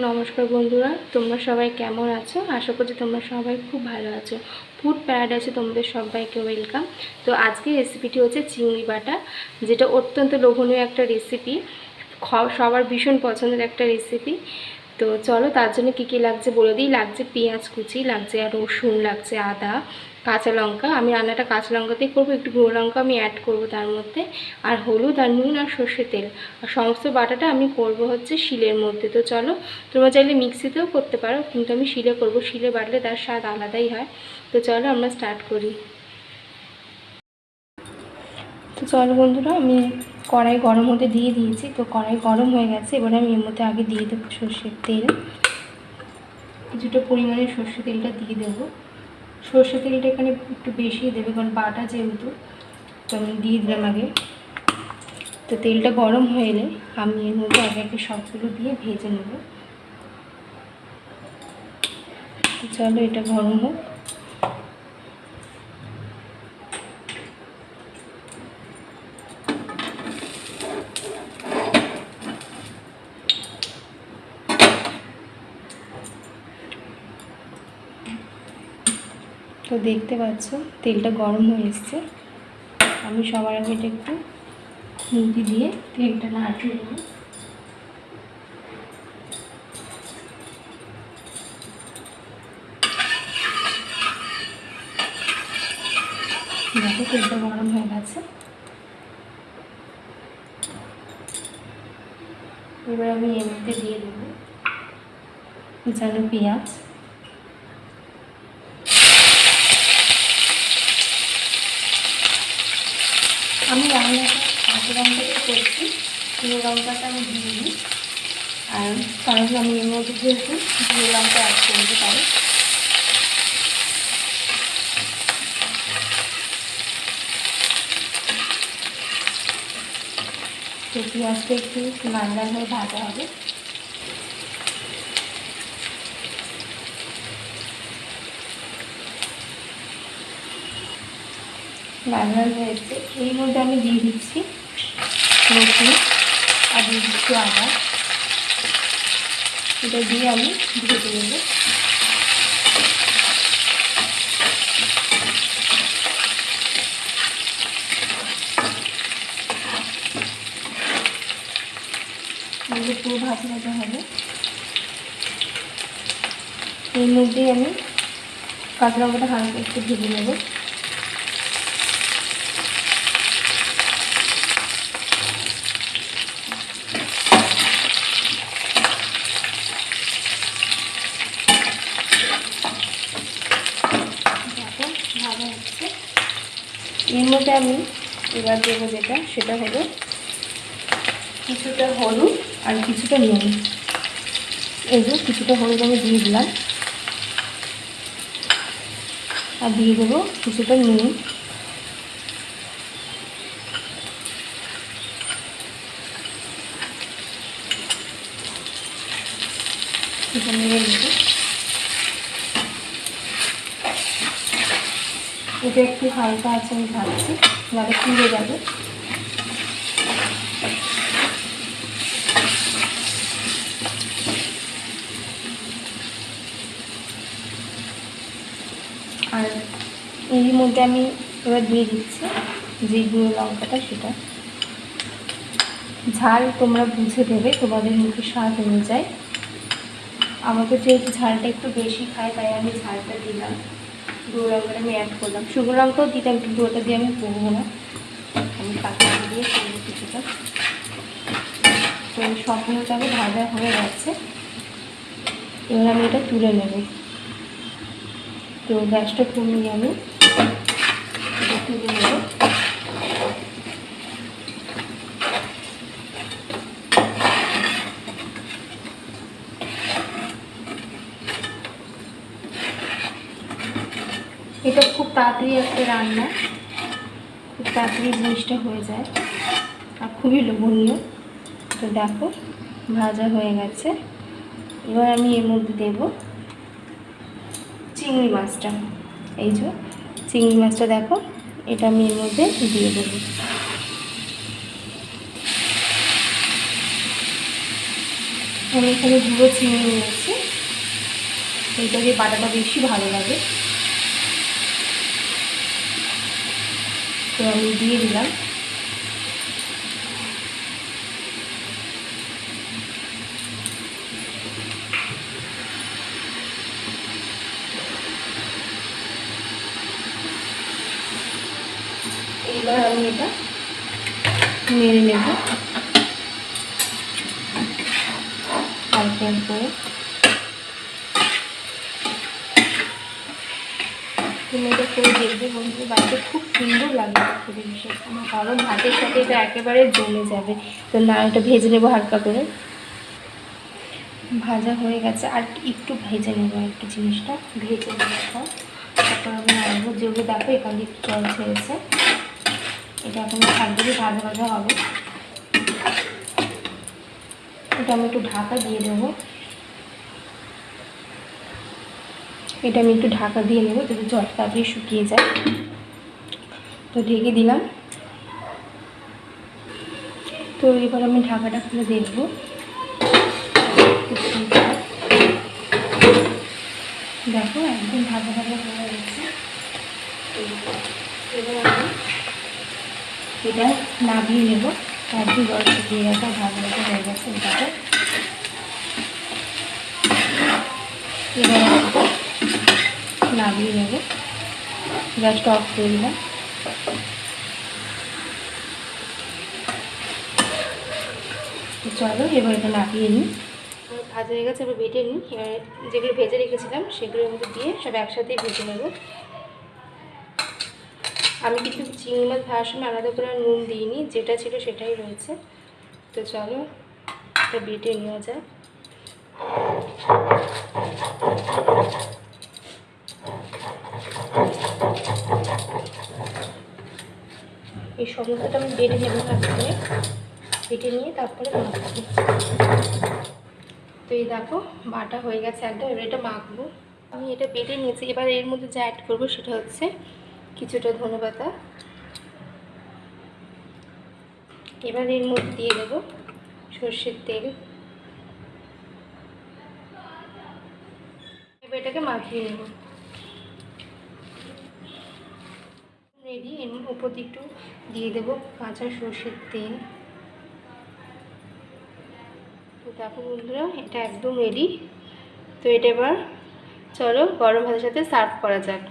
নমস্কার বন্ধুরা, তোমরা সবাই কেমন আছো? আশা করছি তোমরা সবাই খুব ভালো আছো। ফুড প্যারাডাইসে তোমাদের সবাইকে ওয়েলকাম। তো আজকের রেসিপিটি হচ্ছে চিংড়ি বাটা, যেটা অত্যন্ত লোভনীয় একটা রেসিপি, সবার ভীষণ পছন্দের একটা রেসিপি। তো চলো তার জন্য কী কী লাগছে বলে দিই। লাগছে পেঁয়াজ কুচি, লাগছে আর রসুন, লাগছে আদা, কাঁচা লঙ্কা। আমি রান্নাটা কাঁচা লঙ্কাতেই করবো, একটু গুঁড়ো লঙ্কা আমি অ্যাড করবো তার মধ্যে, আর হলুদ আর নুন আর সর্ষের তেল। আর সমস্ত বাটাটা আমি করব হচ্ছে শিলের মধ্যে। তো চলো, তোমরা চাইলে মিক্সিতেও করতে পারো, কিন্তু আমি শিলে করব। শিলে বাটলে তার স্বাদ আলাদাই হয়। তো চলো আমরা স্টার্ট করি। তো চলো বন্ধুরা, আমি কড়াই গরম হতে দিয়ে দিয়েছি। তো কড়াই গরম হয়ে গেছে, এবারে আমি এর মধ্যে আগে দিয়ে দেবো সর্ষের তেল। কিছুটা পরিমাণে সর্ষের তেলটা দিয়ে দেবো। সর্ষের তেলটা এখানে একটু বেশি দেবে, কারণ বাটা যেহেতু। তো আমি দিয়ে দিলাম আগে। তো তেলটা গরম হয়ে এলে আমি এর মধ্যে আগে আগে সবগুলো দিয়ে ভেজে নেব। তো চলো এটা গরম হোক। তো দেখতে পাচ্ছ তেলটা গরম হয়ে এসছে। আমি সবার আগে এটা একটু খুন্তি দিয়ে তেলটা নাড়িয়ে নেব। দেখো তেলটা গরম হয়ে গেছে। এবার আমি এর মধ্যে দিয়ে দেবো কুচানো পেঁয়াজ। আমি রান্নাটা কাঁচা লঙ্কাতে করছি, গুঁড়ো লঙ্কাটা আমি দিয়ে দিই। আর কারণ আমি এর মধ্যে যেহেতু গুঁড়ো লঙ্কা অ্যাড করতে পারি। তো পেঁয়াজটা একটু লাল লাল হয়ে ভাজা হবে। লাল লাল হয়েছে, এর মধ্যে আমি দিয়ে দিচ্ছি রসুন আর দিয়ে দিচ্ছি আদা। এটা দিয়ে আমি ভেজে নেব। পুরো ভাজা ভাজা হবে। এর মধ্যেই আমি কাঁচা লঙ্কাটা হালকা একটু ভেজে নেব। ভাজা হচ্ছে। এর মধ্যে আমি এবার দেবো সেটা হলো কিছুটা হলুদ আর কিছুটা নুন। এই যে কিছুটা হলুদ আমি দিয়ে দিলাম, আর দিয়ে দেবো কিছুটা নুন। এটা একটু হালকা আছে, আমি ভাবছি যাতে পুড়ে যাবে। আর এর মধ্যে আমি এবার দিয়ে দিচ্ছি যে গুঁড়ো লঙ্কাটা, সেটা ঝাল তোমরা বুঝে দেবে তোমাদের মুখে স্বাদ অনুযায়ী। আমাকে যেহেতু ঝালটা একটু বেশি খায়, তাই আমি ঝালটা দিলাম। গুঁড়ো লঙ্কাটা আমি অ্যাড করলাম। শুকনো লঙ্কাও দিতাম, কিন্তু ওটা দিয়ে আমি করবো না, আমি কাঁচা দিয়ে করবো কিছুটা। তো সবগুলোটাকে ভাজা হয়ে যাচ্ছে, এবার আমি এটা তুলে নেব। তো গ্যাসটা কমিয়ে আমি তুলে নেব। এটা খুব তাড়াতাড়ি একটা রান্না, খুব তাড়াতাড়ি জিনিসটা হয়ে যায় আর খুবই লোভনীয়। তো দেখো ভাজা হয়ে গেছে। এবার আমি এর মধ্যে দেব চিংড়ি মাছটা। এই যে চিংড়ি মাছটা দেখো, এটা আমি এর মধ্যে দিয়ে দেবো। আমি এখানে গুঁড়ো চিনি নিয়েছি, এইটা দিয়ে বাটাটা বেশি ভালো লাগে। তো আমি দিয়ে দিলাম। এবার আমি এটা নেড়ে নেব হালকা করে। তুমি এটা করে দেখবে বন্ধু, বাড়িতে খুব সুন্দর লাগে খেতে বিশেষ আমার, কারণ ভাতের সাথে এটা একেবারে জমে যাবে। তো না, এটা ভেজে নেবো হালকা করে। ভাজা হয়ে গেছে, আর একটু ভেজে নেবো আর কি, জিনিসটা ভেজে নেবো। তারপর আমি নাড়বো। যেগুলো দেখো এখান দিয়ে একটু জল ছেড়েছে, এটা এখন একদমই ভাজা ভাজা হবে। এটা আমি একটু ঢাকা দিয়ে দেবো। এটা আমি একটু ঢাকা দিয়ে নেবো যাতে জল তাড়াতাড়ি শুকিয়ে যায়। তো ঢেকে দিলাম। তো এবার আমি ঢাকাটা খুলে দেখবো। দেখো একদম ভাজা ভাজা হয়ে গেছে। এবার আমি এটা নামিয়ে নেবো। একদম জল শুকিয়ে গেছে, ভাজা ভাজা হয়ে গেছে। এটাকে এবার নামিয়ে নেবো। গ্যাসটা অফ করে দিলাম। চলো এবার এটা নামিয়ে নিই। ভাজা হয়ে গেছে, এবার বেটে নিই। এবার যেগুলো ভেজে রেখেছিলাম সেগুলোর মধ্যে দিয়ে সব একসাথেই ভেজে নেব। আমি কিন্তু চিংড়ি মাছ ভাজার সময় আলাদা করে নুন দিইনি, যেটা ছিল সেটাই রয়েছে। তো চলো এটা বেটে নেওয়া যায়। এই সমস্তটা আমি বেটে নেব, তারপরে বেটে নিয়ে তারপরে মাখবো। তো এই দেখো বাটা হয়ে গেছে একদম। এবার এটা মাখবো। আমি এটা বেটে নিয়েছি। এবার এর মধ্যে যা অ্যাড করবো সেটা হচ্ছে কিছুটা ধনেপাতা। এবার এর মধ্যে দিয়ে দেবো সর্ষের তেল। এবার এটাকে মাখিয়ে নেব। রেডি। এর উপর দিয়ে একটু দিয়ে দেবো কাঁচা সর্ষের তেল। তো দেখো বন্ধুরা, এটা একদম রেডি। তো এটা এবার চলো গরম ভাতের সাথে সার্ভ করা যাক।